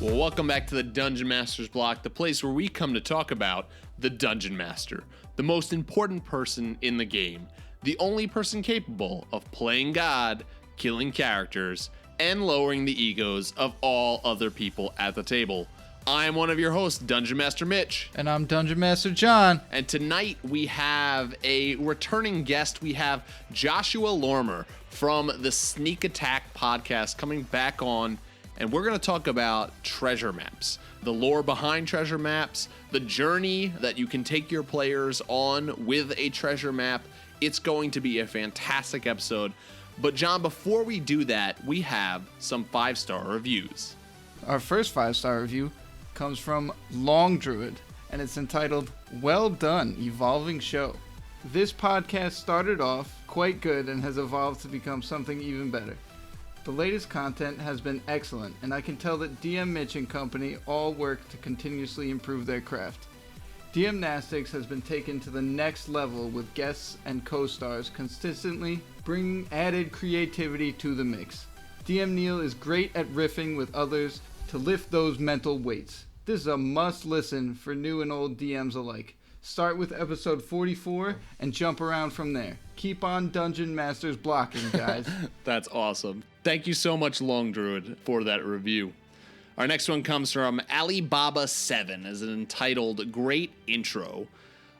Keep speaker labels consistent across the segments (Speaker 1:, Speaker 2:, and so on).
Speaker 1: Well, welcome back to the Dungeon Master's Block, the place where we come to talk about the Dungeon Master, the most important person in the game, the only person capable of playing God, killing characters, and lowering the egos of all other people at the table. I'm one of your hosts, Dungeon Master Mitch.
Speaker 2: And I'm Dungeon Master John.
Speaker 1: And tonight we have a returning guest. We have Joshua Lorimer from the Sneak Attack podcast coming back on. And we're going to talk about treasure maps, the lore behind treasure maps, the journey that you can take your players on with a treasure map. It's going to be a fantastic episode. But John, before we do that, we have some 5-star reviews.
Speaker 2: Our first 5-star review comes from Long Druid, and it's entitled, Well Done, Evolving Show. This podcast started off quite good and has evolved to become something even better. The latest content has been excellent, and I can tell that DM Mitch and company all work to continuously improve their craft. DMnastics has been taken to the next level with guests and co-stars consistently bringing added creativity to the mix. DM Neal is great at riffing with others to lift those mental weights. This is a must listen for new and old DMs alike. Start with episode 44 and jump around from there. Keep on Dungeon Masters blocking, guys.
Speaker 1: That's awesome. Thank you so much, Long Druid, for that review. Our next one comes from Alibaba7 as an entitled Great Intro.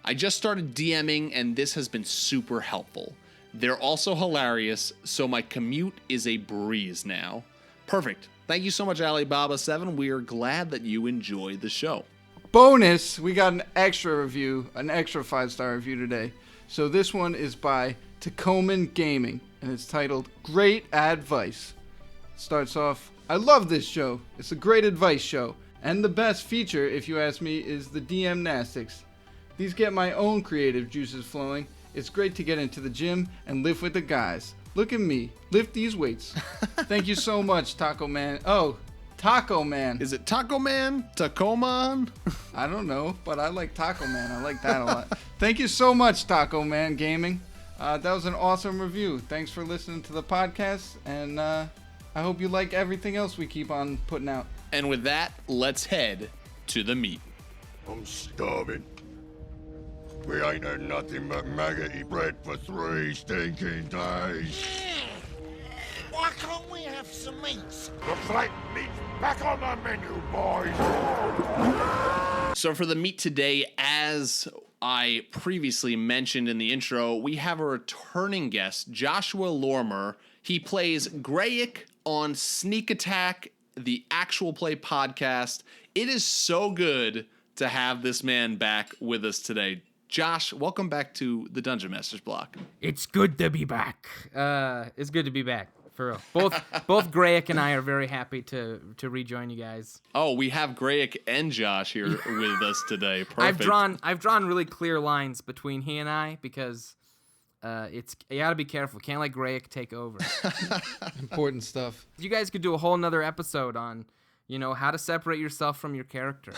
Speaker 1: I just started DMing and this has been super helpful. They're also hilarious, so my commute is a breeze now. Perfect. Thank you so much, Alibaba7. We are glad that you enjoy the show.
Speaker 2: Bonus, we got an extra review, an extra 5-star review today. So this one is by Tacoman Gaming, and it's titled Great Advice. Starts off, I love this show. It's a great advice show. And the best feature, if you ask me, is the DMnastics. These get my own creative juices flowing. It's great to get into the gym and lift with the guys. Look at me, lift these weights. Thank you so much, Taco Man. Oh, Taco Man.
Speaker 1: Is it Taco Man? Tacoman?
Speaker 2: I don't know, but I like Taco Man. I like that a lot. Thank you so much, Taco Man Gaming. That was an awesome review. Thanks for listening to the podcast, and I hope you like everything else we keep on putting out.
Speaker 1: And with that, let's head to the meat.
Speaker 3: I'm starving. We ain't had nothing but maggoty bread for 3 stinking days.
Speaker 4: Why can't we have some meat?
Speaker 3: Looks like meat's back on the menu, boys.
Speaker 1: So for the meat today, as I previously mentioned in the intro, we have a returning guest, Joshua Lorimer. He plays Grayek on Sneak Attack, the actual play podcast. It is so good to have this man back with us today. Josh, welcome back to the Dungeon Master's Block.
Speaker 5: It's good to be back. It's good to be back, for real. Both Grayek and I are very happy to rejoin you guys.
Speaker 1: Oh, we have Grayek and Josh here with us today. Perfect.
Speaker 5: I've drawn really clear lines between he and I because you gotta be careful. Can't let Grayek take over.
Speaker 2: Important stuff.
Speaker 5: You guys could do a whole nother episode on, how to separate yourself from your character.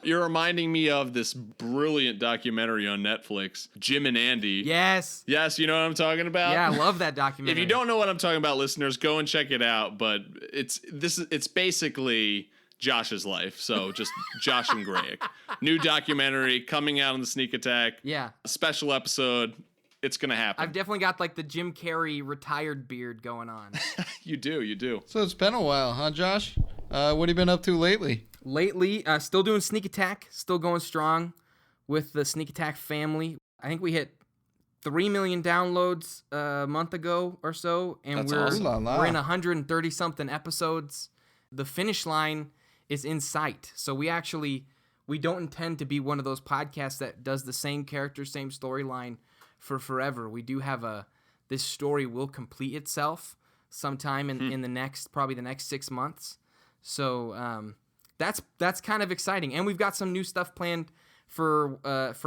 Speaker 1: You're reminding me of this brilliant dodocumentary on Netflix, Jim and Andy.
Speaker 5: Yes.
Speaker 1: Yes, you know what I'm talking about?
Speaker 5: Yeah, I love that documentary.
Speaker 1: If you don't know what I'm talking about, listeners, go and check it out. But it's basically Josh's life. So just Josh and Grayek. New documentary coming out on the Sneak Attack.
Speaker 5: Yeah.
Speaker 1: Special episode. It's going to happen.
Speaker 5: I've definitely got like the Jim Carrey retired beard going on.
Speaker 1: You do.
Speaker 2: So it's been a while, huh, Josh? What have you been up to lately?
Speaker 5: Lately, still doing Sneak Attack, still going strong with the Sneak Attack family. I think we hit 3 million downloads a month ago or so, and
Speaker 1: That's
Speaker 5: we're
Speaker 1: awesome.
Speaker 5: we're in 130-something episodes. The finish line is in sight, so we don't intend to be one of those podcasts that does the same character, same storyline for forever. We do have this story will complete itself sometime in the next 6 months. So that's kind of exciting, and we've got some new stuff planned for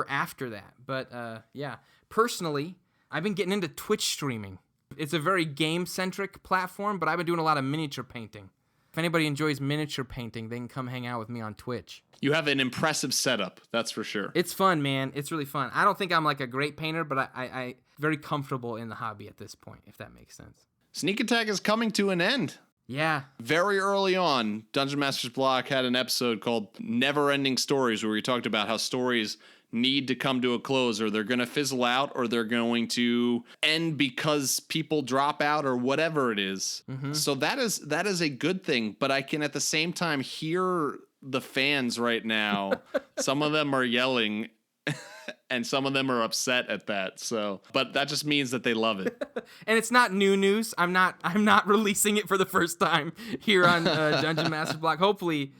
Speaker 5: after that. But yeah, personally, I've been getting into Twitch streaming. It's a very game-centric platform, but I've been doing a lot of miniature painting. If anybody enjoys miniature painting, they can come hang out with me on Twitch.
Speaker 1: You have an impressive setup, that's for sure.
Speaker 5: It's fun, man. It's really fun. I don't think I'm like a great painter, but I very comfortable in the hobby at this point, if that makes sense.
Speaker 1: Sneak Attack is coming to an end.
Speaker 5: Yeah.
Speaker 1: Very early on, Dungeon Masters Block had an episode called Never Ending Stories, where we talked about how stories need to come to a close, or they're going to fizzle out, or they're going to end because people drop out, or whatever it is. So that is a good thing, but I can at the same time hear the fans right now. Some of them are yelling and some of them are upset at that. So, but that just means that they love it.
Speaker 5: And it's not new news. I'm not releasing it for the first time here on Dungeon Master Block. Hopefully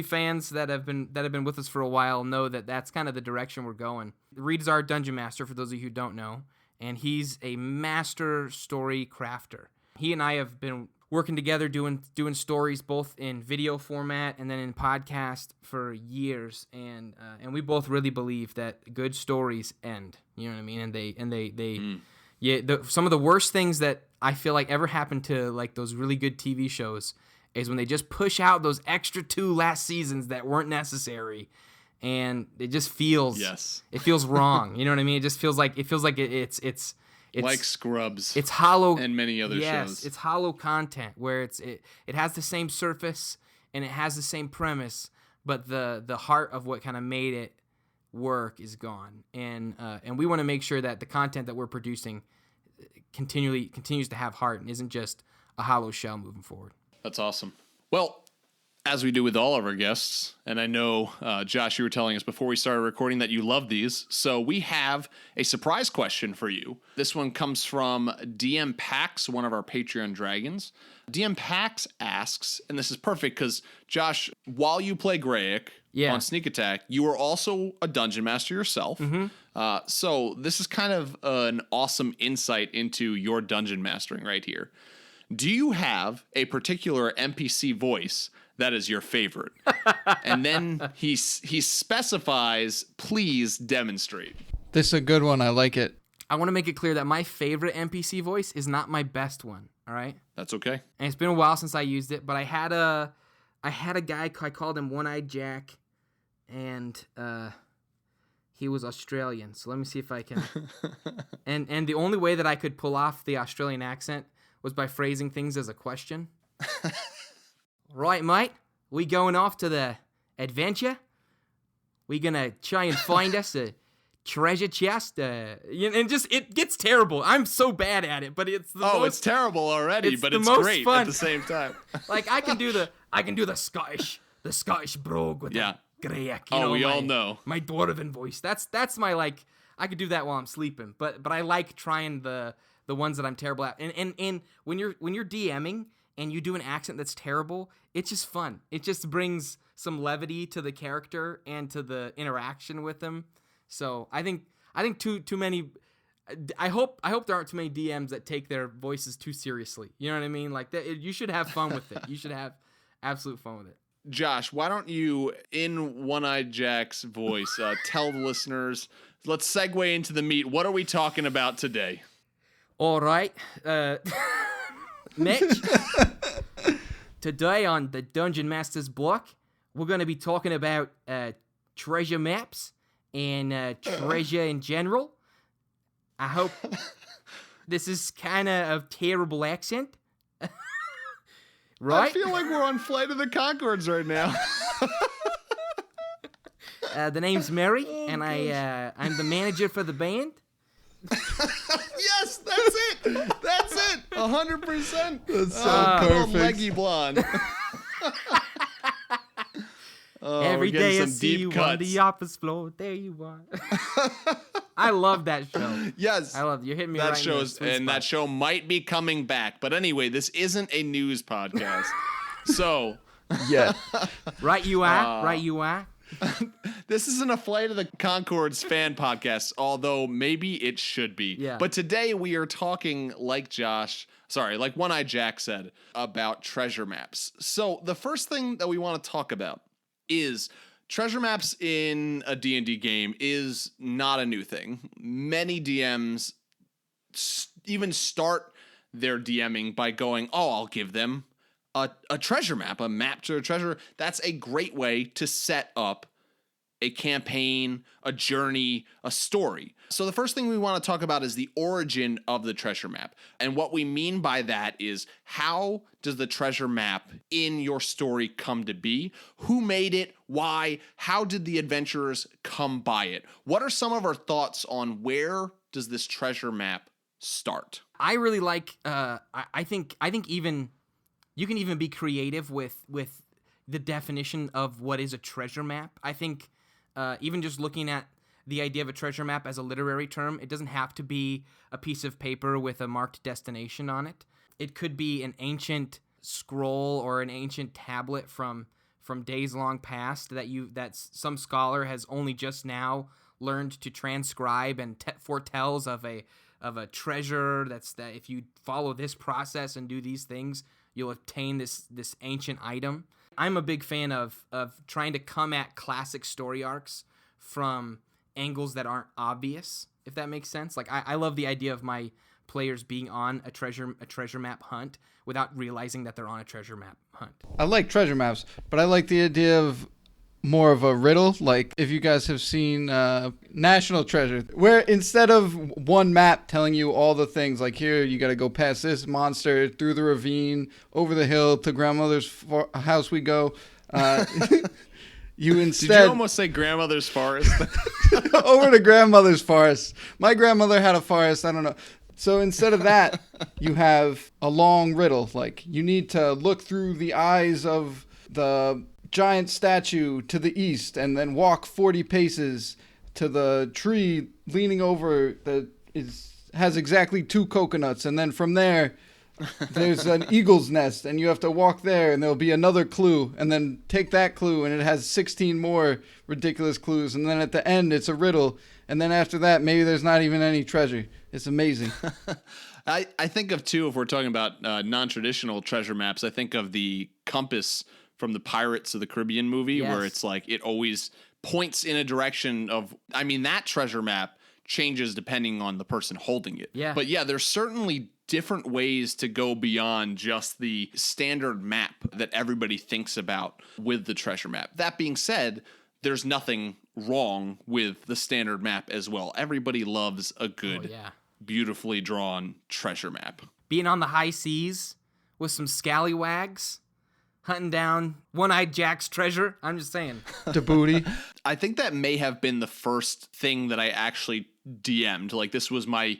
Speaker 5: fans that have been with us for a while know that that's kind of the direction we're going. Reed is our dungeon master, for those of you who don't know, and he's a master story crafter. He and I have been working together doing stories both in video format and then in podcast for years, and we both really believe that good stories end. You know what I mean? Some of the worst things that I feel like ever happened to like those really good TV shows is when they just push out those extra 2 last seasons that weren't necessary, and it just feels it feels wrong. You know what I mean? It just feels like it's like Scrubs. It's hollow
Speaker 1: and many other shows.
Speaker 5: Yes, it's hollow content where it has the same surface and it has the same premise, but the heart of what kind of made it work is gone. And we want to make sure that the content that we're producing continues to have heart and isn't just a hollow shell moving forward.
Speaker 1: That's awesome. Well, as we do with all of our guests, and I know, Josh, you were telling us before we started recording that you love these, so we have a surprise question for you. This one comes from DM Pax, one of our Patreon dragons. DM Pax asks, and this is perfect because, Josh, while you play Grayek on Sneak Attack, you are also a dungeon master yourself. So this is kind of an awesome insight into your dungeon mastering right here. Do you have a particular NPC voice that is your favorite? And then he specifies, please demonstrate.
Speaker 2: This is a good one. I like it.
Speaker 5: I want to make it clear that my favorite NPC voice is not my best one. All right.
Speaker 1: That's okay.
Speaker 5: And it's been a while since I used it, but I had a guy, I called him One-Eyed Jack, and he was Australian. So let me see if I can. and the only way that I could pull off the Australian accent was by phrasing things as a question. Right, mate, we going off to the adventure? We gonna try and find us a treasure chest? And it gets terrible. I'm so bad at it, but it's
Speaker 1: it's terrible already, but it's great fun. At the same time.
Speaker 5: Like I can do the Scottish brogue with the Grayek.
Speaker 1: All know
Speaker 5: my dwarven voice. That's my I could do that while I'm sleeping, but I like trying the ones that I'm terrible at. And when you're DMing and you do an accent that's terrible, it's just fun. It just brings some levity to the character and to the interaction with them. So I think too many. I hope there aren't too many DMs that take their voices too seriously. You know what I mean? Like that, you should have fun with it. You should have absolute fun with it.
Speaker 1: Josh, why don't you, in One-Eyed Jack's voice, tell the listeners? Let's segue into the meat. What are we talking about today?
Speaker 5: All right, Mitch. Today on the Dungeon Masters Block, we're going to be talking about treasure maps and treasure in general. I hope this is kind of a terrible accent. Right?
Speaker 1: I feel like we're on Flight of the Conchords right now.
Speaker 5: The name's Mary, and I'm the manager for the band.
Speaker 1: Yes, that's it. That's it. 100%.
Speaker 2: That's so perfect.
Speaker 1: Leggy blonde.
Speaker 5: Every day I see you on the office floor. There you are. I love that show.
Speaker 1: Yes,
Speaker 5: I love it. You're hitting me right in the
Speaker 1: that show might be coming back. But anyway, this isn't a news podcast. So,
Speaker 2: yeah,
Speaker 5: right you are. Right you are.
Speaker 1: This isn't a Flight of the Conchords fan podcast, although maybe it should be.
Speaker 5: Yeah.
Speaker 1: But today we are talking, like One-Eyed Jack said, about treasure maps. So the first thing that we want to talk about is treasure maps in a D&D game is not a new thing. Many DMs even start their DMing by going, I'll give them a treasure map, a map to a treasure. That's a great way to set up a campaign, a journey, a story. So the first thing we want to talk about is the origin of the treasure map. And what we mean by that is, how does the treasure map in your story come to be? Who made it? Why? How did the adventurers come by it? What are some of our thoughts on where does this treasure map start?
Speaker 5: I really like. I think even you can even be creative with the definition of what is a treasure map. I think even just looking at the idea of a treasure map as a literary term, it doesn't have to be a piece of paper with a marked destination on it. It could be an ancient scroll or an ancient tablet from days long past that some scholar has only just now learned to transcribe and foretells of a treasure that if you follow this process and do these things, you'll obtain this ancient item. I'm a big fan of trying to come at classic story arcs from angles that aren't obvious, if that makes sense. Like I love the idea of my players being on a treasure map hunt without realizing that they're on a treasure map hunt.
Speaker 2: I like treasure maps, but I like the idea of more of a riddle. Like if you guys have seen National Treasure, where instead of one map telling you all the things, like here you got to go past this monster, through the ravine, over the hill to grandmother's house we go. You instead...
Speaker 1: Did you almost say grandmother's forest?
Speaker 2: Over to grandmother's forest. My grandmother had a forest. I don't know. So instead of that, you have a long riddle. Like you need to look through the eyes of the giant statue to the east and then walk 40 paces to the tree leaning over that has exactly 2 coconuts, and then from there there's an eagle's nest and you have to walk there and there'll be another clue, and then take that clue and it has 16 more ridiculous clues, and then at the end it's a riddle, and then after that maybe there's not even any treasure. It's amazing.
Speaker 1: I think of, too, if we're talking about non-traditional treasure maps, I think of the compass from the Pirates of the Caribbean movie,
Speaker 5: yes,
Speaker 1: where it's like it always points in a direction of, I mean, that treasure map changes depending on the person holding it.
Speaker 5: Yeah.
Speaker 1: But yeah, there's certainly different ways to go beyond just the standard map that everybody thinks about with the treasure map. That being said, there's nothing wrong with the standard map as well. Everybody loves a good, beautifully drawn treasure map.
Speaker 5: Being on the high seas with some scallywags, hunting down One-Eyed Jack's treasure. I'm just saying.
Speaker 2: The booty.
Speaker 1: I think that may have been the first thing that I actually DM'd. Like, this was my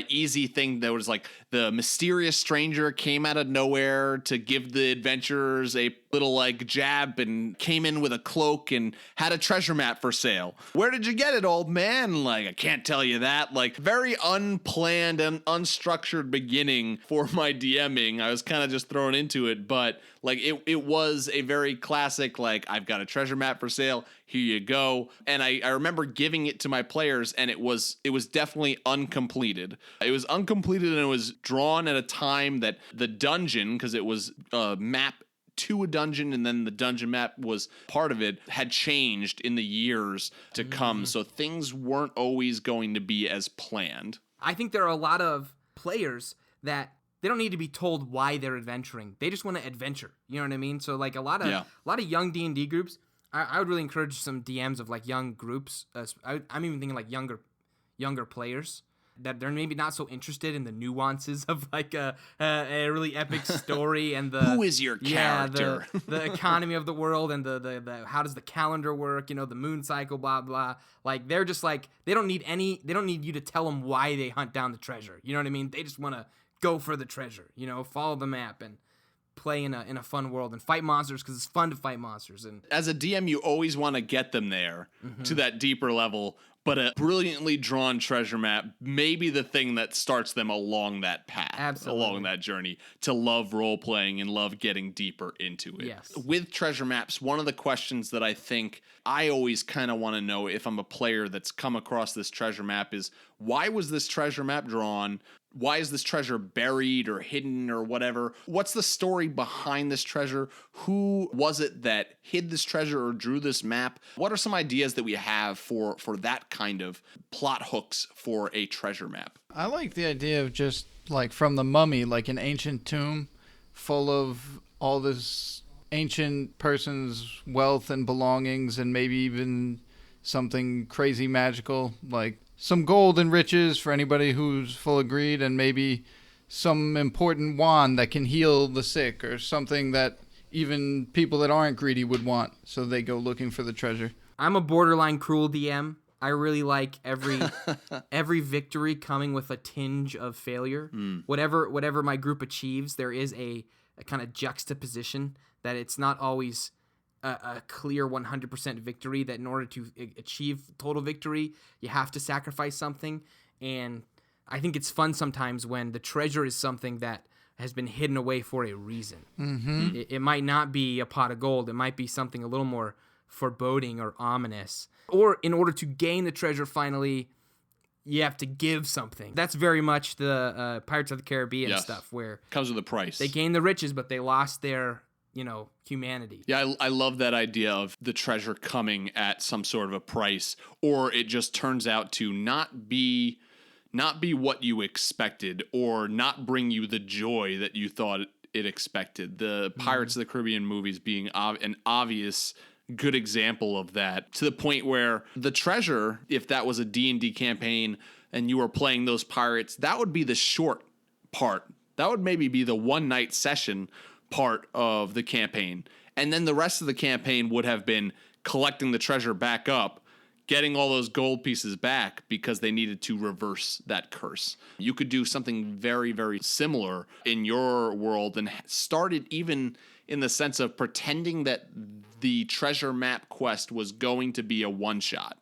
Speaker 1: easy thing that was like, the mysterious stranger came out of nowhere to give the adventurers a little like jab and came in with a cloak and had a treasure map for sale. Where did you get it, old man? Like, I can't tell you that. Like, very unplanned and unstructured beginning for my DMing. I was kind of just thrown into it, but like it was a very classic, like, I've got a treasure map for sale. Here you go. And I remember giving it to my players, and it was definitely uncompleted. It was uncompleted, and it was drawn at a time that the dungeon, because it was a map to a dungeon, and then the dungeon map was part of it, had changed in the years to come. So things weren't always going to be as planned.
Speaker 5: I think there are a lot of players that they don't need to be told why they're adventuring. They just want to adventure. You know what I mean? So like a lot of young D&D groups, I would really encourage some DMs of like young groups. I'm even thinking like younger players that they're maybe not so interested in the nuances of like a really epic story and the
Speaker 1: who is your character,
Speaker 5: the economy of the world, and the how does the calendar work, you know, the moon cycle, blah blah. Like they're just like they don't need you to tell them why they hunt down the treasure. You know what I mean? They just want to go for the treasure, you know, follow the map and play in a fun world and fight monsters because it's fun to fight monsters. And
Speaker 1: as a DM, you always want to get them there to that deeper level, but a brilliantly drawn treasure map may be the thing that starts them along that path, along that journey to love role-playing and love getting deeper into it.
Speaker 5: Yes.
Speaker 1: With treasure maps, one of the questions that I think I always kind of want to know if I'm a player that's come across this treasure map is, why was this treasure map drawn? Why is this treasure buried or hidden or whatever? What's the story behind this treasure? Who was it that hid this treasure or drew this map? What are some ideas that we have for that kind of plot hooks for a treasure map?
Speaker 2: I like the idea of just like from the Mummy, like an ancient tomb full of all this ancient person's wealth and belongings, and maybe even something crazy magical, like some gold and riches for anybody who's full of greed, and maybe some important wand that can heal the sick, or something that even people that aren't greedy would want, so they go looking for the treasure.
Speaker 5: I'm a borderline cruel DM. I really like every victory coming with a tinge of failure. Whatever my group achieves, there is a kind of juxtaposition that it's not always a clear 100% victory, that in order to achieve total victory, you have to sacrifice something. And I think it's fun sometimes when the treasure is something that has been hidden away for a reason. Mm-hmm. It might not be a pot of gold. It might be something a little more foreboding or ominous. Or in order to gain the treasure finally, you have to give something. That's very much the Pirates of the Caribbean stuff, where
Speaker 1: comes with a price.
Speaker 5: They gained the riches, but they lost their, humanity.
Speaker 1: Yeah, I love that idea of the treasure coming at some sort of a price, or it just turns out to not be what you expected, or not bring you the joy that you thought it expected. The Pirates of the Caribbean movies being an obvious good example of that, to the point where the treasure, if that was a D&D campaign and you were playing those pirates, that would be the short part. That would maybe be the one night session part of the campaign. And then the rest of the campaign would have been collecting the treasure back up, getting all those gold pieces back because they needed to reverse that curse. You could do something very, very similar in your world, and started even in the sense of pretending that the treasure map quest was going to be a one-shot.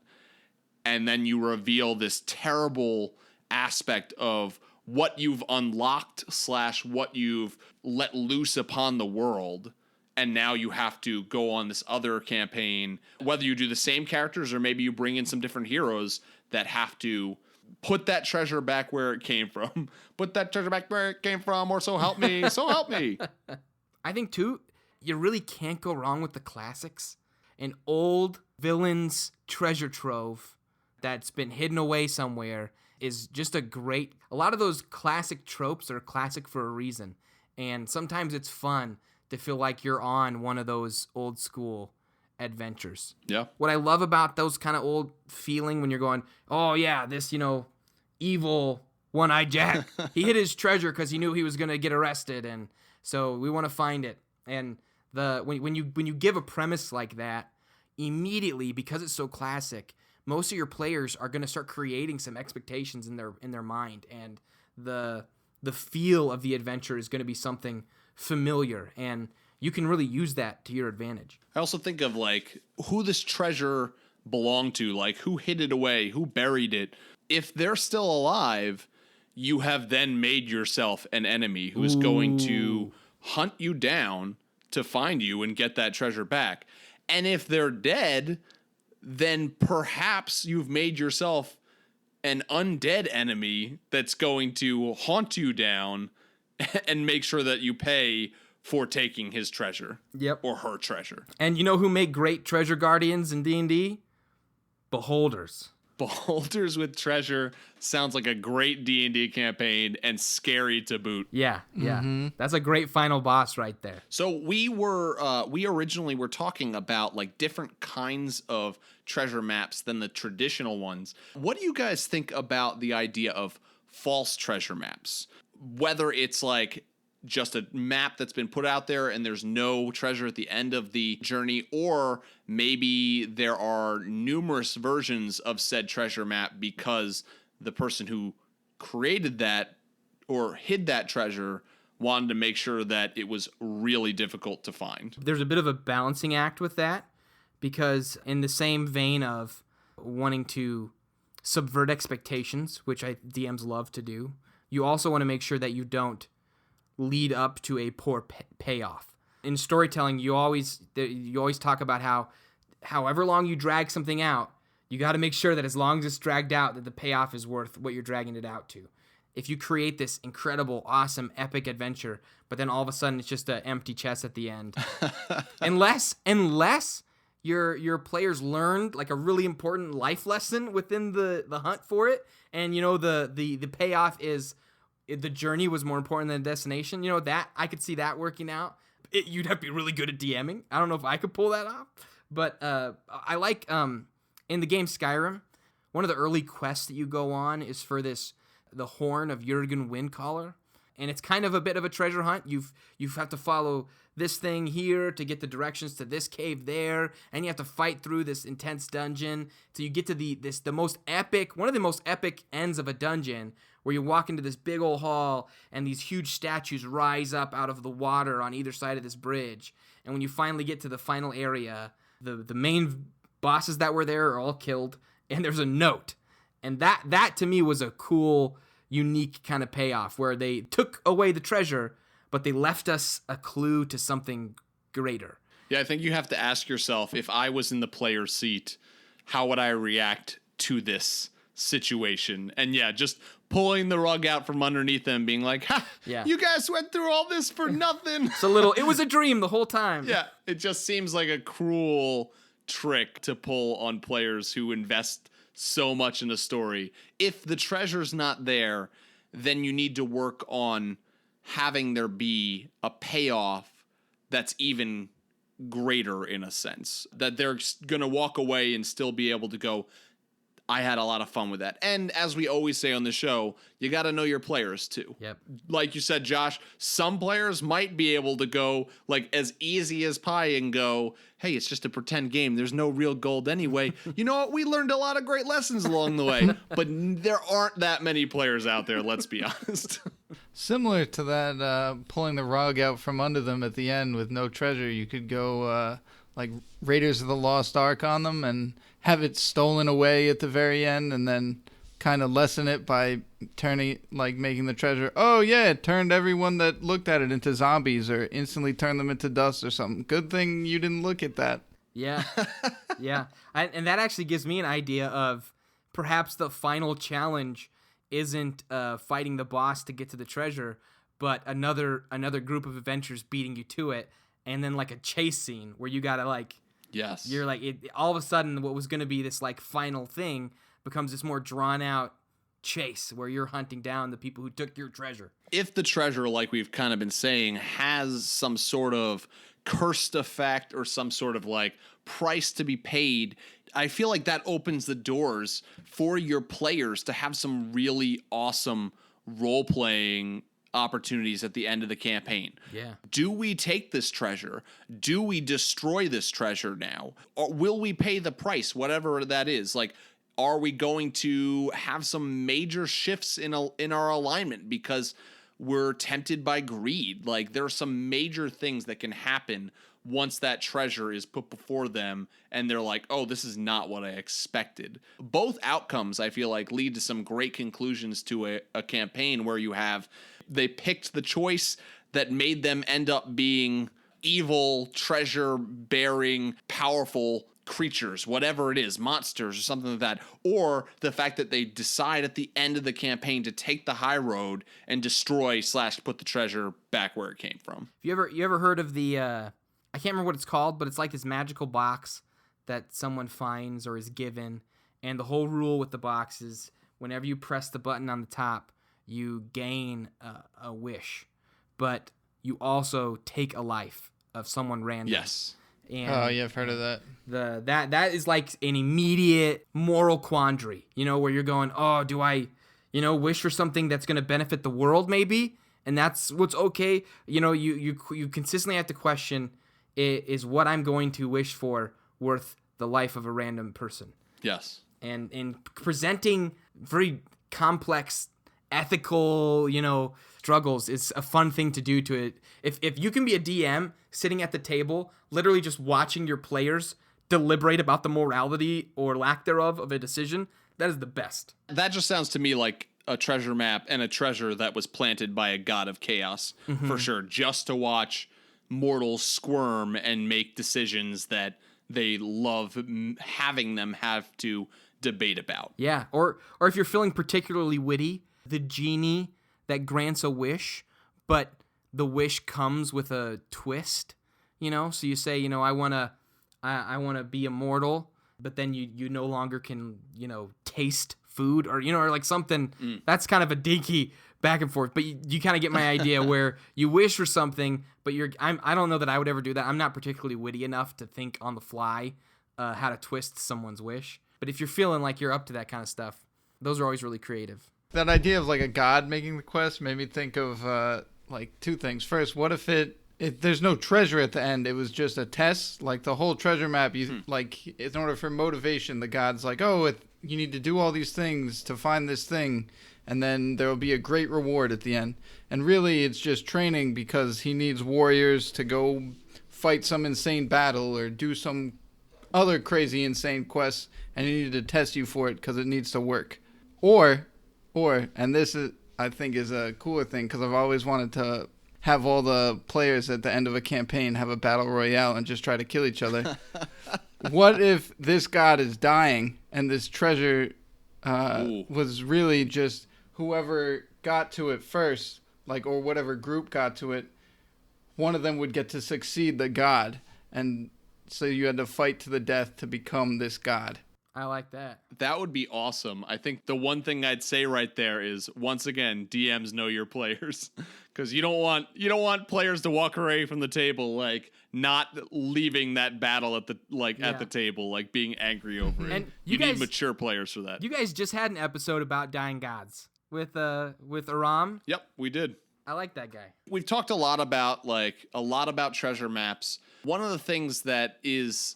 Speaker 1: And then you reveal this terrible aspect of what you've unlocked / what you've let loose upon the world. And now you have to go on this other campaign, whether you do the same characters or maybe you bring in some different heroes that have to put that treasure back where it came from. Put that treasure back where it came from, or so help me, so help me.
Speaker 5: I think, too, you really can't go wrong with the classics. An old villain's treasure trove that's been hidden away somewhere is just a lot of those classic tropes are classic for a reason. And sometimes it's fun to feel like you're on one of those old school adventures.
Speaker 1: Yeah.
Speaker 5: What I love about those kind of old feeling when you're going, oh yeah, this, evil one-eyed Jack, he hid his treasure because he knew he was going to get arrested. And so we want to find it. And when you give a premise like that, immediately, because it's so classic, most of your players are going to start creating some expectations in their mind, and the feel of the adventure is going to be something familiar, and you can really use that to your advantage.
Speaker 1: I also think of like who this treasure belonged to, like who hid it away, who buried it. If they're still alive, you have then made yourself an enemy who's going to hunt you down to find you and get that treasure back. And if they're dead, then perhaps you've made yourself an undead enemy that's going to haunt you down and make sure that you pay for taking his treasure.
Speaker 5: Yep.
Speaker 1: Or her treasure.
Speaker 5: And you know who make great treasure guardians in D&D? Beholders.
Speaker 1: Beholders with treasure sounds like a great D&D campaign, and scary to boot.
Speaker 5: Yeah. That's a great final boss right there.
Speaker 1: So we originally were talking about like different kinds of treasure maps than the traditional ones. What do you guys think about the idea of false treasure maps? Whether it's like just a map that's been put out there and there's no treasure at the end of the journey, or maybe there are numerous versions of said treasure map because the person who created that or hid that treasure wanted to make sure that it was really difficult to find.
Speaker 5: There's a bit of a balancing act with that, because in the same vein of wanting to subvert expectations, which DMs love to do, you also want to make sure that you don't lead up to a poor payoff. In storytelling, you always talk about how however long you drag something out, you got to make sure that as long as it's dragged out, that the payoff is worth what you're dragging it out to. If you create this incredible, awesome, epic adventure, but then all of a sudden it's just an empty chest at the end, unless your players learned like a really important life lesson within the hunt for it, and the payoff is the journey was more important than the destination. That I could see that working out. You'd have to be really good at DMing. I don't know if I could pull that off, but I like In the game Skyrim, one of the early quests that you go on is for the horn of Jurgen Windcaller. And it's kind of a bit of a treasure hunt. You have to follow this thing here to get the directions to this cave there, and you have to fight through this intense dungeon till you get to the most epic, one of the most epic ends of a dungeon, where you walk into this big old hall and these huge statues rise up out of the water on either side of this bridge. And when you finally get to the final area, the main bosses that were there are all killed, and there's a note. And that to me was a cool, unique kind of payoff, where they took away the treasure, but they left us a clue to something greater.
Speaker 1: Yeah, I think you have to ask yourself, if I was in the player's seat, how would I react to this situation? And yeah, just pulling the rug out from underneath them, being like, ha,
Speaker 5: Yeah.
Speaker 1: you guys went through all this for nothing.
Speaker 5: It was a dream the whole time.
Speaker 1: Yeah, it just seems like a cruel trick to pull on players who invest so much in a story. If the treasure's not there, then you need to work on having there be a payoff that's even greater, in a sense, that they're going to walk away and still be able to go, I had a lot of fun with that. And as we always say on the show, you got to know your players too.
Speaker 5: Yep.
Speaker 1: Like you said, Josh, some players might be able to go like as easy as pie and go, hey, it's just a pretend game. There's no real gold anyway. You know what? We learned a lot of great lessons along the way, but there aren't that many players out there, let's be honest.
Speaker 2: Similar to that, pulling the rug out from under them at the end with no treasure, you could go like Raiders of the Lost Ark on them and have it stolen away at the very end, and then kind of lessen it by making the treasure, oh yeah, it turned everyone that looked at it into zombies, or instantly turned them into dust or something. Good thing you didn't look at that.
Speaker 5: Yeah. Yeah. And that actually gives me an idea of perhaps the final challenge isn't fighting the boss to get to the treasure, but another group of adventurers beating you to it, and then like a chase scene where you gotta
Speaker 1: Yes.
Speaker 5: you're like, all of a sudden what was going to be this like final thing becomes this more drawn out chase where you're hunting down the people who took your treasure.
Speaker 1: If the treasure, like we've kind of been saying, has some sort of cursed effect or some sort of like price to be paid, I feel like that opens the doors for your players to have some really awesome role-playing opportunities at the end of the campaign.
Speaker 5: Yeah.
Speaker 1: Do we take this treasure? Do we destroy this treasure now? Or will we pay the price, whatever that is? Like, are we going to have some major shifts in our alignment because we're tempted by greed? Like, there are some major things that can happen once that treasure is put before them and they're like, oh, this is not what I expected. Both outcomes, I feel like, lead to some great conclusions to a campaign where they picked the choice that made them end up being evil, treasure-bearing, powerful creatures, whatever it is, monsters or something like that, or the fact that they decide at the end of the campaign to take the high road and destroy / put the treasure back where it came from.
Speaker 5: You ever heard of the I can't remember what it's called, but it's like this magical box that someone finds or is given, and the whole rule with the box is whenever you press the button on the top, you gain a wish, but you also take a life of someone random.
Speaker 1: Yes.
Speaker 5: And
Speaker 2: Oh yeah, I've heard of that.
Speaker 5: that is like an immediate moral quandary, where you're going, oh, do I, wish for something that's going to benefit the world maybe? And that's what's okay. You consistently have to question, is what I'm going to wish for worth the life of a random person?
Speaker 1: Yes.
Speaker 5: And in presenting very complex ethical, struggles is a fun thing to do to it. If you can be a DM sitting at the table, literally just watching your players deliberate about the morality or lack thereof of a decision, that is the best.
Speaker 1: That just sounds to me like a treasure map and a treasure that was planted by a god of chaos, for sure, just to watch mortals squirm and make decisions that they love having them have to debate about.
Speaker 5: Yeah, or if you're feeling particularly witty, the genie that grants a wish, but the wish comes with a twist, so you say, I want to be immortal, but then you no longer can, taste food or like something. That's kind of a dinky back and forth, but you kind of get my idea where you wish for something, but I don't know that I would ever do that. I'm not particularly witty enough to think on the fly how to twist someone's wish. But if you're feeling like you're up to that kind of stuff, those are always really creative.
Speaker 2: That idea of like a god making the quest made me think of like two things. First, what if there's no treasure at the end? It was just a test. Like the whole treasure map, like in order for motivation, the god's like, oh, you need to do all these things to find this thing, and then there will be a great reward at the end. And really, it's just training because he needs warriors to go fight some insane battle or do some other crazy insane quests, and he needed to test you for it because it needs to work. Or, and this is, I think, is a cooler thing because I've always wanted to have all the players at the end of a campaign have a battle royale and just try to kill each other. What if this god is dying and this treasure was really just whoever got to it first, like, or whatever group got to it, one of them would get to succeed the god, and so you had to fight to the death to become this god.
Speaker 5: I like that.
Speaker 1: That would be awesome. I think the one thing I'd say right there is, once again, DMs know your players, because you don't want players to walk away from the table like not leaving that battle at the table, like being angry over it.
Speaker 5: And
Speaker 1: you need mature players for that.
Speaker 5: You guys just had an episode about dying gods with Aram.
Speaker 1: Yep, we did.
Speaker 5: I like that guy.
Speaker 1: We've talked a lot about treasure maps. One of the things that is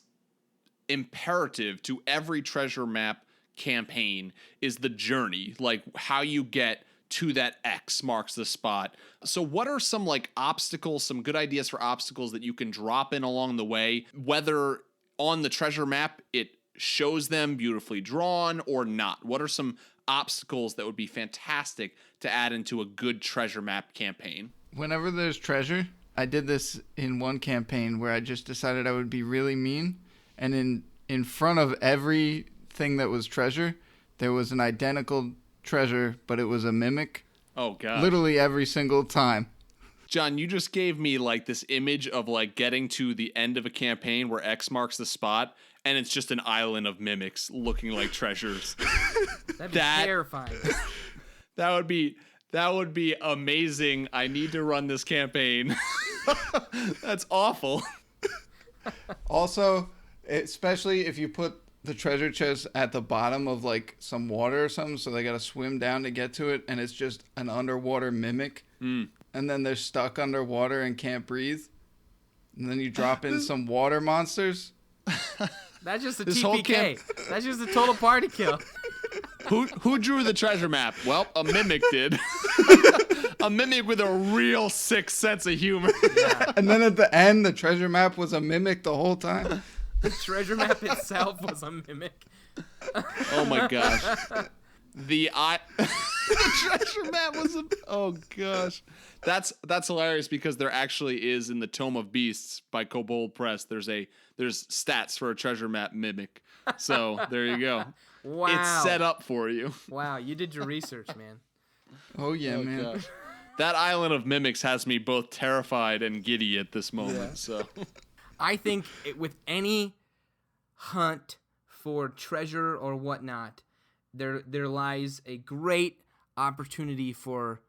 Speaker 1: imperative to every treasure map campaign is the journey, like how you get to that X marks the spot. So what are some obstacles, some good ideas for obstacles that you can drop in along the way, whether on the treasure map it shows them beautifully drawn or not? What are some obstacles that would be fantastic to add into a good treasure map campaign?
Speaker 2: Whenever there's treasure, I did this in one campaign where I just decided I would be really mean, and in front of everything that was treasure, there was an identical treasure, but it was a mimic.
Speaker 1: Oh, God.
Speaker 2: Literally every single time.
Speaker 1: John, you just gave me this image of getting to the end of a campaign where X marks the spot, and it's just an island of mimics looking like treasures.
Speaker 5: That'd be terrifying.
Speaker 1: That would be amazing. I need to run this campaign. That's awful.
Speaker 2: Also, especially if you put the treasure chest at the bottom of some water or something, so they gotta swim down to get to it, and it's just an underwater mimic, and then they're stuck underwater and can't breathe, and then you drop in some water monsters.
Speaker 5: That's just a TPK. That's just a total party kill.
Speaker 1: Who drew the treasure map? Well, a mimic did. A mimic with a real sick sense of humor.
Speaker 5: Yeah.
Speaker 2: And then at the end, the treasure map was a mimic the whole time.
Speaker 5: The treasure map itself was a mimic.
Speaker 1: Oh my gosh. The treasure map was oh gosh. That's hilarious because there actually is in the Tome of Beasts by Kobold Press. There's stats for a treasure map mimic. So there you go.
Speaker 5: Wow.
Speaker 1: It's set up for you.
Speaker 5: Wow, you did your research, man.
Speaker 2: Oh yeah, man.
Speaker 1: Gosh. That island of mimics has me both terrified and giddy at this moment.
Speaker 5: Yeah.
Speaker 1: So
Speaker 5: I think with any hunt for treasure or whatnot, there lies a great opportunity for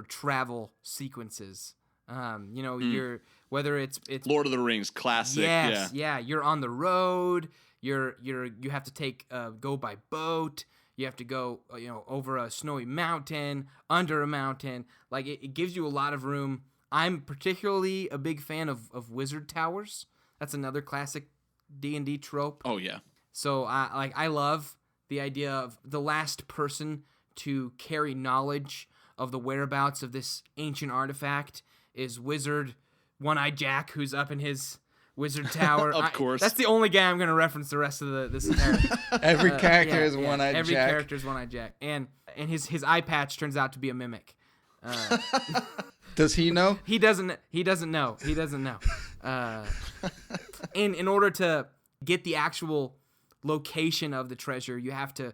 Speaker 5: travel sequences. You're whether it's
Speaker 1: Lord of the Rings classic.
Speaker 5: Yes, yeah. You're on the road. You have to go by boat. You have to go over a snowy mountain, under a mountain. It gives you a lot of room. I'm particularly a big fan of wizard towers. That's another classic D&D trope.
Speaker 1: Oh yeah.
Speaker 5: So I love the idea of the last person to carry knowledge of the whereabouts of this ancient artifact is Wizard One-Eyed Jack, who's up in his wizard tower.
Speaker 1: Of course.
Speaker 5: That's the only guy I'm going to reference the rest of this entire.
Speaker 2: Every character is One-Eyed Jack.
Speaker 5: Every character is One-Eyed Jack, and his eye patch turns out to be a mimic.
Speaker 2: Does he know?
Speaker 5: He doesn't know. He doesn't know. In order to get the actual location of the treasure, you have to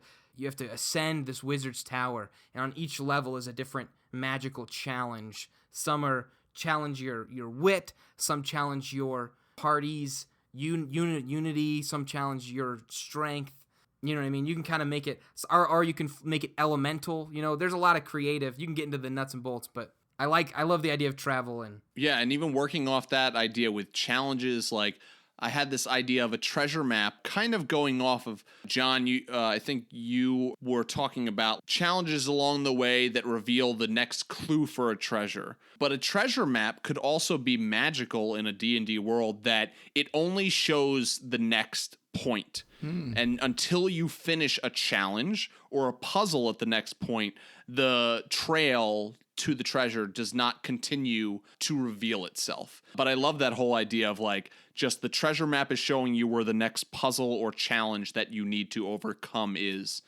Speaker 5: ascend this wizard's tower, and on each level is a different magical challenge. Some are challenge your wit, some challenge your party's unity, some challenge your strength. You know what I mean? You can kind of make it, or you can make it elemental. There's a lot of creative. You can get into the nuts and bolts, but I love the idea of travel and
Speaker 1: even working off that idea with challenges like I had this idea of a treasure map, kind of going off of John. I think you were talking about challenges along the way that reveal the next clue for a treasure. But a treasure map could also be magical in a D&D world, that it only shows the next point. And until you finish a challenge or a puzzle at the next point, the trail to the treasure does not continue to reveal itself. But I love that whole idea of like, just the treasure map is showing you where the next puzzle or challenge that you need to overcome is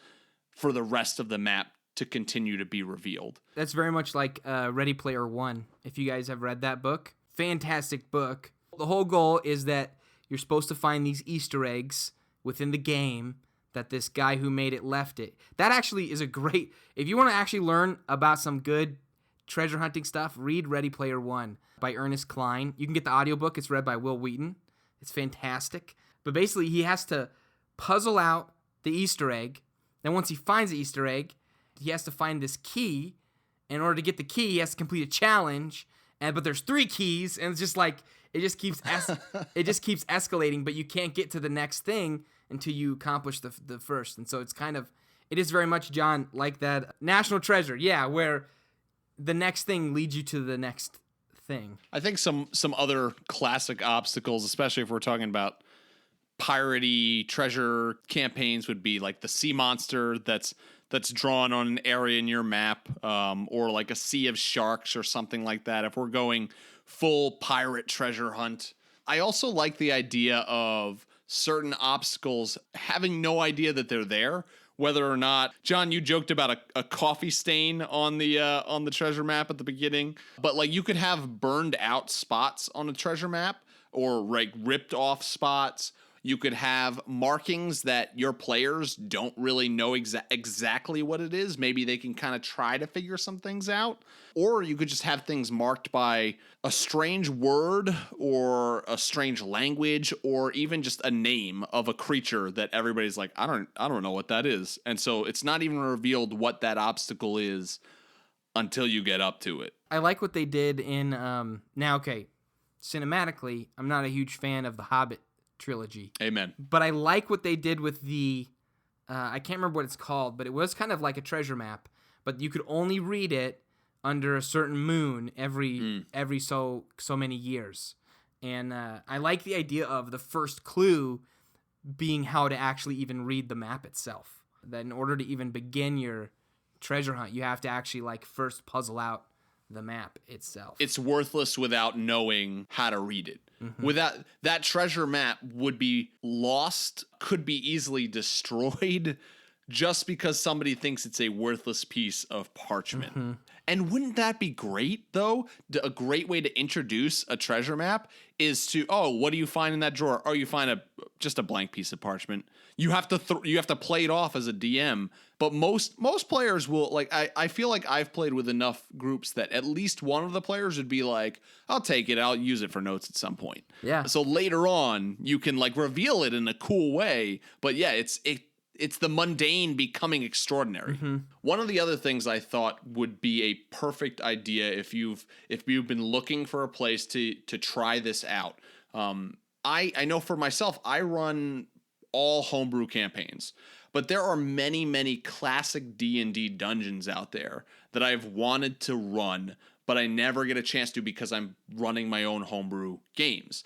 Speaker 1: for the rest of the map to continue to be revealed.
Speaker 5: That's very much like Ready Player One. If you guys have read that book, fantastic book. The whole goal is that you're supposed to find these Easter eggs within the game that this guy who made it left it. That actually is a great, if you want to actually learn about some good treasure hunting stuff, read Ready Player One by Ernest Cline. You can get the audiobook. It's read by Will Wheaton. It's fantastic. But basically, he has to puzzle out the Easter egg. Then once he finds the Easter egg, he has to find this key. In order to get the key, he has to complete a challenge. But there's 3 keys, and it's just like, it just keeps escalating, but you can't get to the next thing until you accomplish the first. And so it is very much, John, like that National Treasure, yeah, where the next thing leads you to the next thing.
Speaker 1: I think some other classic obstacles, especially if we're talking about piratey treasure campaigns, would be like the sea monster that's drawn on an area in your map, or like a sea of sharks or something like that, if we're going full pirate treasure hunt. I also like the idea of certain obstacles having no idea that they're there, whether or not, John, you joked about a coffee stain on the treasure map at the beginning, but like you could have burned out spots on a treasure map, or like ripped off spots. You could have markings that your players don't really know exactly what it is. Maybe they can kind of try to figure some things out. Or you could just have things marked by a strange word or a strange language, or even just a name of a creature that everybody's like, I don't know what that is. And so it's not even revealed what that obstacle is until you get up to it.
Speaker 5: I like what they did in cinematically, I'm not a huge fan of the Hobbit trilogy.
Speaker 1: Amen.
Speaker 5: But I like what they did with the I can't remember what it's called, but it was kind of like a treasure map, but you could only read it under a certain moon every so many years. And I like the idea of the first clue being how to actually even read the map itself. That in order to even begin your treasure hunt, you have to actually like first puzzle out the map itself.
Speaker 1: It's worthless without knowing how to read it.
Speaker 5: Mm-hmm.
Speaker 1: Without that treasure map would be lost, could be easily destroyed, just because somebody thinks it's a worthless piece of parchment.
Speaker 5: Mm-hmm.
Speaker 1: And wouldn't that be great, though? A great way to introduce a treasure map is to, what do you find in that drawer? Oh, you find just a blank piece of parchment. You have to play it off as a DM. But most players will, like, I feel like I've played with enough groups that at least one of the players would be like, I'll take it, I'll use it for notes at some point.
Speaker 5: Yeah.
Speaker 1: So later on, you can like reveal it in a cool way. But yeah, it's the mundane becoming extraordinary. Mm-hmm. One of the other things I thought would be a perfect idea if you've been looking for a place to try this out. I know for myself, I run all homebrew campaigns, but there are many, many classic D&D dungeons out there that I've wanted to run, but I never get a chance to because I'm running my own homebrew games.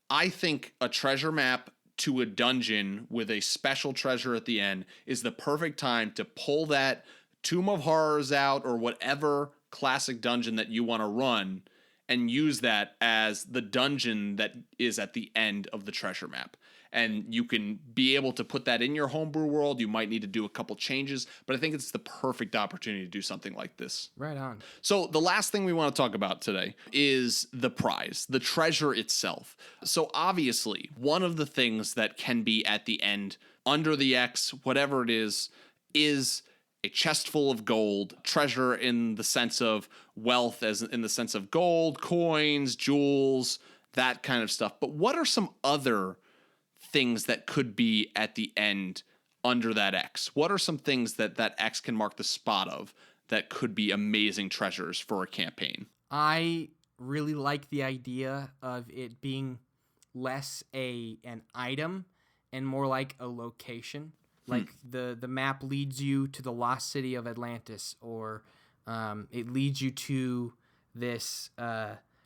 Speaker 1: I think a treasure map to a dungeon with a special treasure at the end is the perfect time to pull that Tomb of Horrors out, or whatever classic dungeon that you want to run, and use that as the dungeon that is at the end of the treasure map. And you can be able to put that in your homebrew world. You might need to do a couple changes, but I think it's the perfect opportunity to do something like this.
Speaker 5: Right on.
Speaker 1: So the last thing we want to talk about today is the prize, the treasure itself. So obviously, one of the things that can be at the end, under the X, whatever it is a chest full of gold, treasure in the sense of wealth, as in the sense of gold, coins, jewels, that kind of stuff. But what are some other things that could be at the end under that X? What are some things that X can mark the spot of that could be amazing treasures for a campaign?
Speaker 5: I really like the idea of it being less an item and more like a location. Like the map leads you to the lost city of Atlantis, or it leads you to this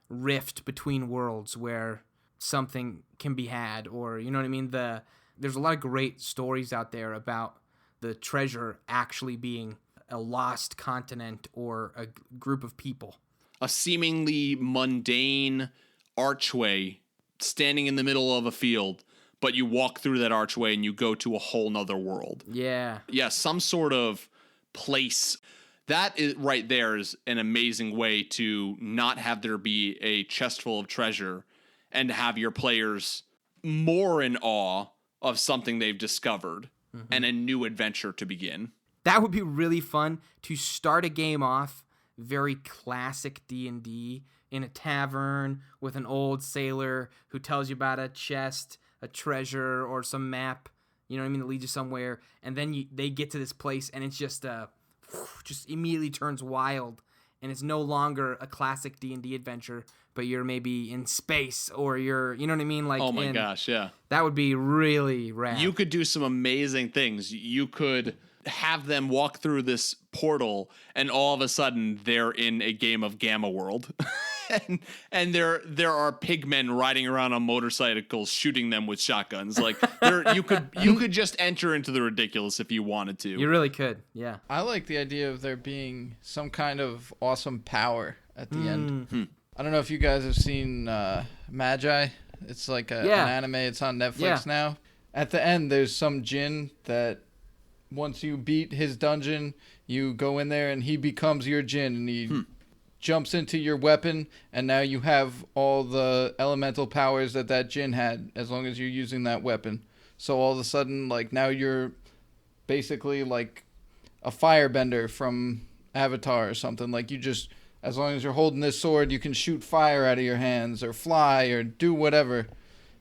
Speaker 5: rift between worlds where something can be had, or you know what I mean? There's a lot of great stories out there about the treasure actually being a lost continent or a group of people.
Speaker 1: A seemingly mundane archway standing in the middle of a field, but you walk through that archway and you go to a whole nother world.
Speaker 5: Yeah.
Speaker 1: Yeah, some sort of place. That is right there is an amazing way to not have there be a chest full of treasure and have your players more in awe of something they've discovered and a new adventure to begin.
Speaker 5: That would be really fun to start a game off very classic D&D in a tavern with an old sailor who tells you about a chest, a treasure, or some map, you know what I mean, that leads you somewhere, and then they get to this place and it's just immediately turns wild, and it's no longer a classic D&D adventure, but you're maybe in space, or you're, you know what I mean? Like,
Speaker 1: oh my gosh, yeah.
Speaker 5: That would be really rad.
Speaker 1: You could do some amazing things. You could have them walk through this portal and all of a sudden they're in a game of Gamma World. and there are pigmen riding around on motorcycles shooting them with shotguns. Like you could just enter into the ridiculous if you wanted to.
Speaker 5: You really could. Yeah.
Speaker 2: I like the idea of there being some kind of awesome power at the end. I don't know if you guys have seen Magi. It's like an anime. It's on Netflix now. At the end, there's some djinn that once you beat his dungeon, you go in there and he becomes your djinn, and he jumps into your weapon, and now you have all the elemental powers that djinn had as long as you're using that weapon. So all of a sudden, like, now you're basically like a firebender from Avatar or something. Like, you just, as long as you're holding this sword, you can shoot fire out of your hands or fly or do whatever,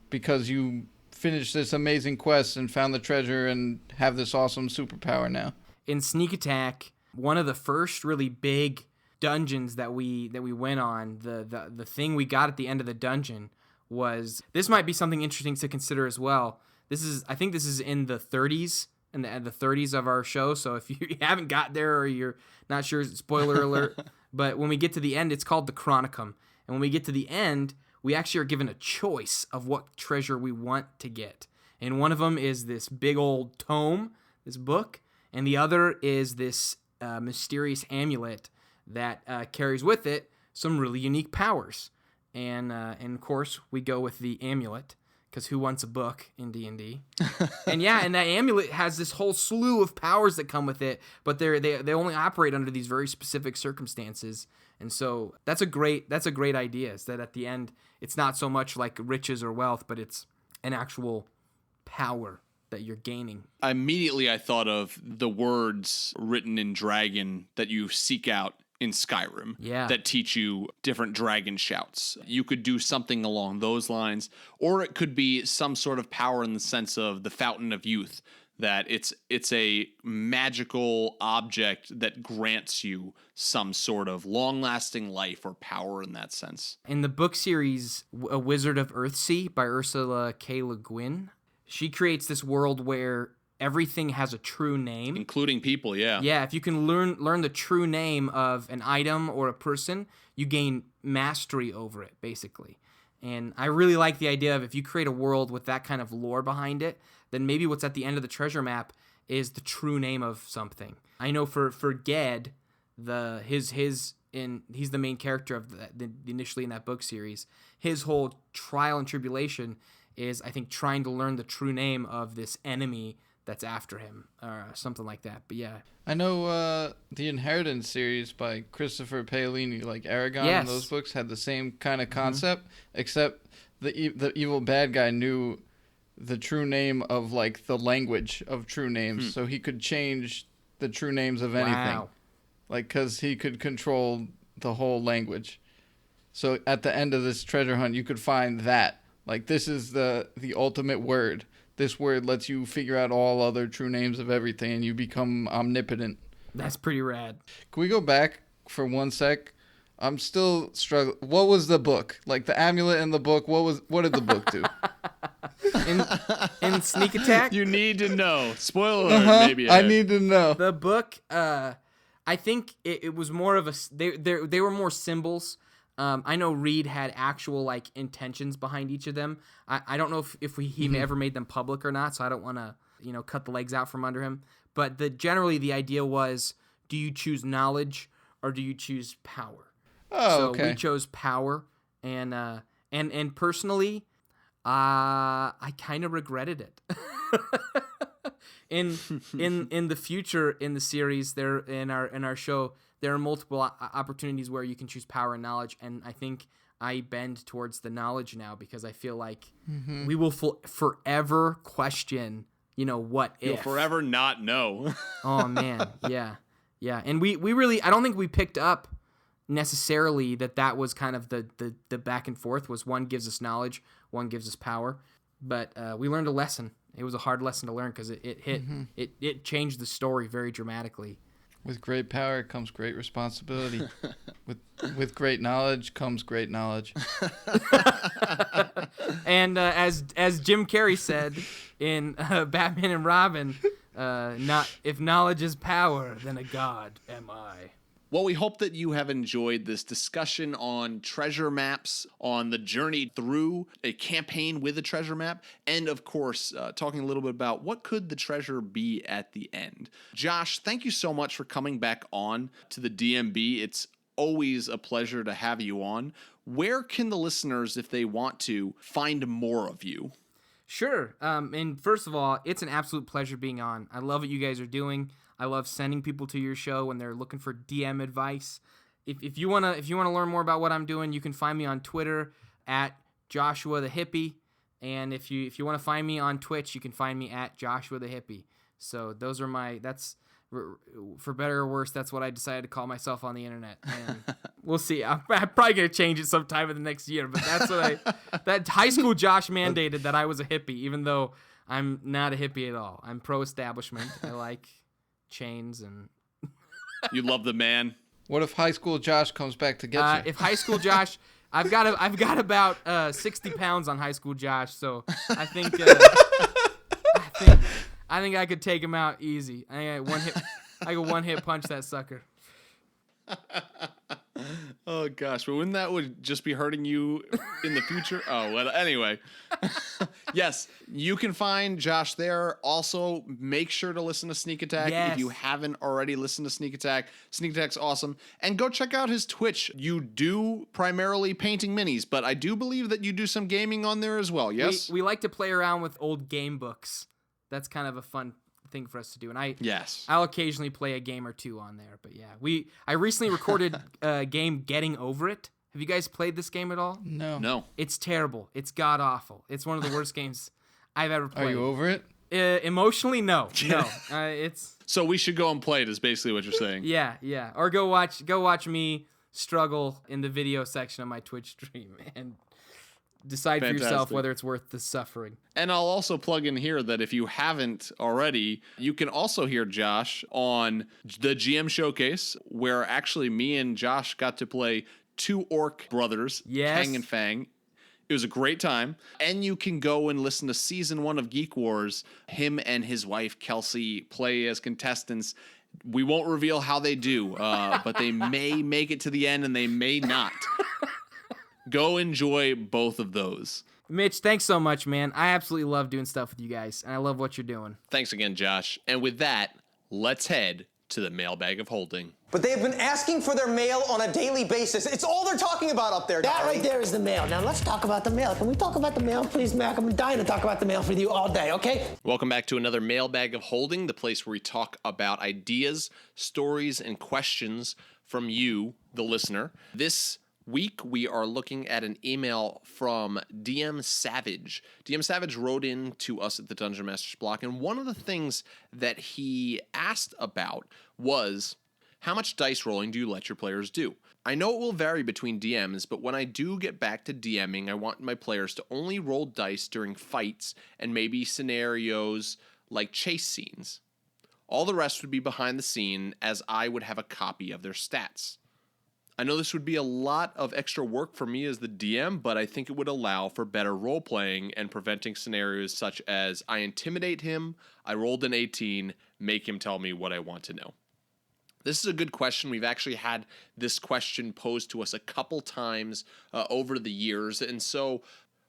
Speaker 2: because you finished this amazing quest and found the treasure and have this awesome superpower now.
Speaker 5: In Sneak Attack, one of the first really big dungeons that we went on, the thing we got at the end of the dungeon was, this might be something interesting to consider as well. I think this is in the 30s, in the 30s of our show. So if you haven't got there or you're not sure, spoiler alert. But when we get to the end, it's called the Chronicum. And when we get to the end, we actually are given a choice of what treasure we want to get. And one of them is this big old tome, this book, and the other is this mysterious amulet that carries with it some really unique powers. And of course, we go with the amulet, because who wants a book in D&D? and that amulet has this whole slew of powers that come with it, but they only operate under these very specific circumstances. And so that's a great idea, is that at the end, it's not so much like riches or wealth, but it's an actual power that you're gaining.
Speaker 1: Immediately I thought of the words written in dragon that you seek out in Skyrim that teach you different dragon shouts. You could do something along those lines, or it could be some sort of power in the sense of the Fountain of Youth, that it's a magical object that grants you some sort of long-lasting life or power in that sense.
Speaker 5: In the book series A Wizard of Earthsea by Ursula K. Le Guin, she creates this world where everything has a true name.
Speaker 1: Including people, yeah.
Speaker 5: Yeah, if you can learn the true name of an item or a person, you gain mastery over it, basically. And I really like the idea of, if you create a world with that kind of lore behind it, then maybe what's at the end of the treasure map is the true name of something. I know for Ged, he's the main character of initially in that book series. His whole trial and tribulation is, I think, trying to learn the true name of this enemy that's after him, or something like that. But yeah,
Speaker 2: I know the Inheritance series by Christopher Paolini, like Aragon, and those books had the same kind of concept, except the evil bad guy knew the true name of, like, the language of true names, so he could change the true names of anything, like, because he could control the whole language. So at the end of this treasure hunt, you could find that, like, this is the ultimate word. This word lets you figure out all other true names of everything, and you become omnipotent.
Speaker 5: That's pretty rad.
Speaker 2: Can we go back for one sec? I'm still struggling. What was the book? Like the amulet in the book, what did the book do?
Speaker 5: in Sneak Attack?
Speaker 1: You need to know. Spoiler alert, maybe.
Speaker 2: I need to know.
Speaker 5: The book, I think it was more of a... They were more symbols. I know Reed had actual like intentions behind each of them. I don't know if he ever made them public or not, so I don't want to cut the legs out from under him. But generally the idea was, do you choose knowledge or do you choose power?
Speaker 2: Oh, okay.
Speaker 5: So we chose power, and personally, I kind of regretted it. in the future in the series, there in our show, there are multiple opportunities where you can choose power and knowledge, and I think I bend towards the knowledge now because I feel like we will forever question, what if.
Speaker 1: You'll forever not know.
Speaker 5: Oh man, yeah, and we really, I don't think we picked up necessarily that was kind of the back and forth. Was one gives us knowledge, one gives us power, but we learned a lesson. It was a hard lesson to learn because it changed the story very dramatically.
Speaker 2: With great power comes great responsibility. with great knowledge comes great knowledge.
Speaker 5: And as Jim Carrey said in Batman and Robin, not if knowledge is power, then a god am I.
Speaker 1: Well, we hope that you have enjoyed this discussion on treasure maps, on the journey through a campaign with a treasure map, and of course, talking a little bit about what could the treasure be at the end. Josh, thank you so much for coming back on to the DMB. It's always a pleasure to have you on. Where can the listeners, if they want to, find more of you?
Speaker 5: Sure. And first of all, it's an absolute pleasure being on. I love what you guys are doing. I love sending people to your show when they're looking for DM advice. If you wanna learn more about what I'm doing, you can find me on Twitter at Joshua the Hippie, and if you want to find me on Twitch, you can find me at Joshua the Hippie. So those are that's for better or worse, that's what I decided to call myself on the internet. And we'll see. I'm probably gonna change it sometime in the next year, but that's what that high school Josh mandated that I was a hippie, even though I'm not a hippie at all. I'm pro-establishment. I like chains and
Speaker 1: You love the man.
Speaker 2: What if high school Josh comes back to get you?
Speaker 5: If high school Josh, I've got about 60 pounds on high school Josh, so I think I could take him out easy. I could one hit punch that sucker.
Speaker 1: Oh gosh, but wouldn't that would just be hurting you in the future? Oh, well, anyway. Yes, you can find Josh there. Also, make sure to listen to Sneak Attack.
Speaker 5: Yes.
Speaker 1: If you haven't already listened to Sneak Attack, Sneak Attack's awesome. And go check out his Twitch. You do primarily painting minis, but I do believe that you do some gaming on there as well, yes?
Speaker 5: We like to play around with old game books. That's kind of a fun thing for us to do, and I'll occasionally play a game or two on there. But yeah, I recently recorded a game, Getting Over It. Have you guys played this game at all?
Speaker 2: No.
Speaker 5: It's terrible. It's god awful. It's one of the worst games I've ever played.
Speaker 2: Are you over it?
Speaker 5: Emotionally, no. It's
Speaker 1: so we should go and play it is basically what you're saying.
Speaker 5: yeah. Or go watch me struggle in the video section of my Twitch stream and decide for yourself whether it's worth the suffering.
Speaker 1: And I'll also plug in here that if you haven't already, you can also hear Josh on the GM Showcase, where actually me and Josh got to play two orc brothers,
Speaker 5: yes.
Speaker 1: Kang and Fang. It was a great time. And you can go and listen to season 1 of Geek Wars. Him and his wife, Kelsey, play as contestants. We won't reveal how they do, but they may make it to the end and they may not. Go enjoy both of those.
Speaker 5: Mitch, thanks so much, man. I absolutely love doing stuff with you guys, and I love what you're doing.
Speaker 1: Thanks again, Josh. And with that, let's head to the mailbag of holding.
Speaker 6: But they have been asking for their mail on a daily basis. It's all they're talking about up there,
Speaker 4: That
Speaker 6: Gary.
Speaker 4: right there is the mail. Now let's talk about the mail. Can we talk about the mail, please, Mac? I'm dying to talk about the mail with you all day, okay?
Speaker 1: Welcome back to another mailbag of holding, the place where we talk about ideas, stories, and questions from you, the listener. This week, we are looking at an email from DM Savage. DM Savage wrote in to us at the Dungeon Masters Block, and one of the things that he asked about was, how much dice rolling do you let your players do? I know it will vary between DMs, but when I do get back to DMing, I want my players to only roll dice during fights and maybe scenarios like chase scenes. All the rest would be behind the scene, as I would have a copy of their stats. I know this would be a lot of extra work for me as the DM, but I think it would allow for better role-playing and preventing scenarios such as I intimidate him, I rolled an 18, make him tell me what I want to know. This is a good question. We've actually had this question posed to us a couple times over the years. And so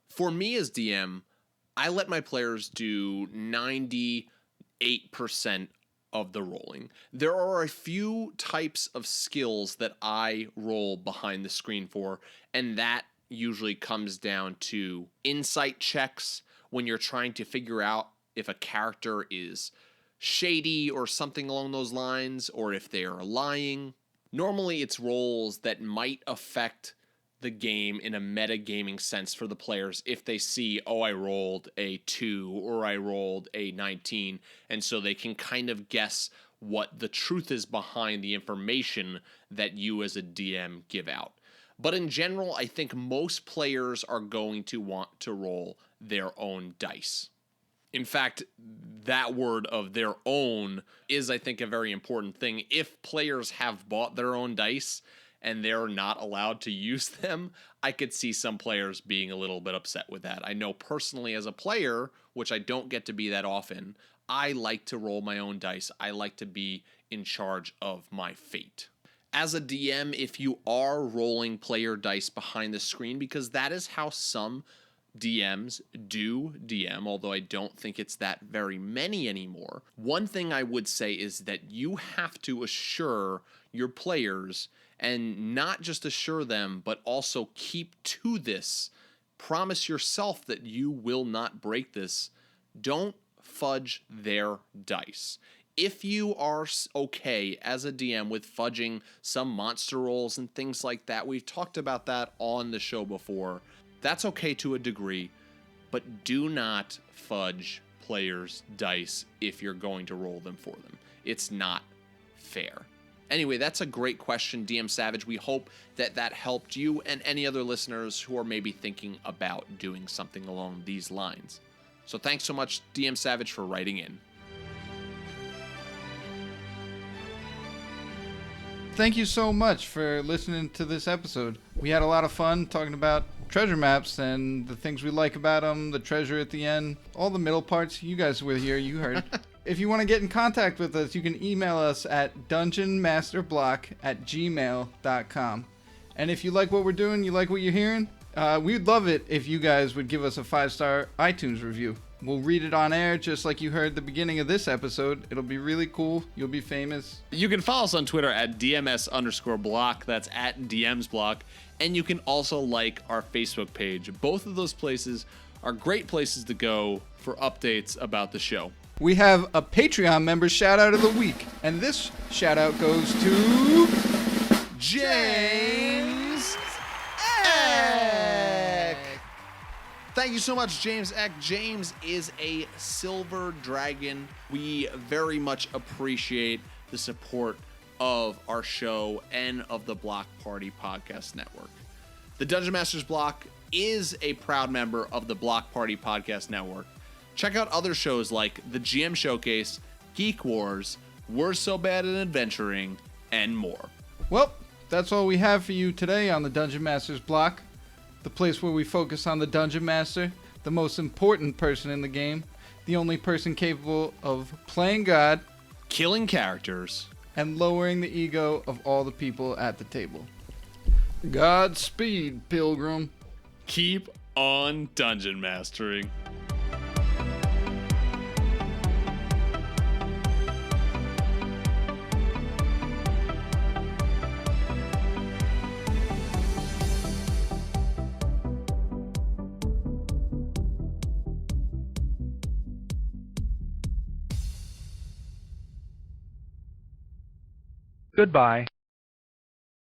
Speaker 1: for me as DM, I let my players do 98% of the rolling. There are a few types of skills that I roll behind the screen for, and that usually comes down to insight checks when you're trying to figure out if a character is shady or something along those lines, or if they are lying. Normally it's rolls that might affect the game in a metagaming sense for the players if they see, oh, I rolled a 2 or I rolled a 19, and so they can kind of guess what the truth is behind the information that you as a DM give out. But in general, I think most players are going to want to roll their own dice. In fact, that word of their own is, I think, a very important thing. If players have bought their own dice and they're not allowed to use them, I could see some players being a little bit upset with that. I know personally as a player, which I don't get to be that often, I like to roll my own dice. I like to be in charge of my fate. As a DM, if you are rolling player dice behind the screen, because that is how some DMs do DM, although I don't think it's that very many anymore. One thing I would say is that you have to assure your players, and not just assure them, but also keep to this. Promise yourself that you will not break this. Don't fudge their dice. If you are okay as a DM with fudging some monster rolls and things like that, we've talked about that on the show before. That's okay to a degree, but do not fudge players' dice if you're going to roll them for them. It's not fair. Anyway, that's a great question, DM Savage. We hope that that helped you and any other listeners who are maybe thinking about doing something along these lines. So thanks so much, DM Savage, for writing in.
Speaker 2: Thank you so much for listening to this episode. We had a lot of fun talking about treasure maps and the things we like about them, the treasure at the end, all the middle parts. You guys were here, you heard. If you want to get in contact with us, you can email us at dungeonmasterblock@gmail.com. And if you like what we're doing, you like what you're hearing, we'd love it if you guys would give us a 5-star iTunes review. We'll read it on air just like you heard at the beginning of this episode. It'll be really cool. You'll be famous.
Speaker 1: You can follow us on Twitter at DMS_block. That's at DMsBlock. And you can also like our Facebook page. Both of those places are great places to go for updates about the show.
Speaker 2: We have a Patreon member shout out of the week. And this shout out goes to
Speaker 1: James Eck. Thank you so much, James Eck. James is a silver dragon. We very much appreciate the support of our show and of the Block Party Podcast Network. The Dungeon Masters Block is a proud member of the Block Party Podcast Network. Check out other shows like the GM Showcase, Geek Wars, We're So Bad at Adventuring, and more.
Speaker 2: Well, that's all we have for you today on the Dungeon Masters Block, the place where we focus on the Dungeon Master, the most important person in the game, the only person capable of playing God,
Speaker 1: killing characters,
Speaker 2: and lowering the ego of all the people at the table. Godspeed, Pilgrim.
Speaker 1: Keep on dungeon mastering.
Speaker 7: Goodbye.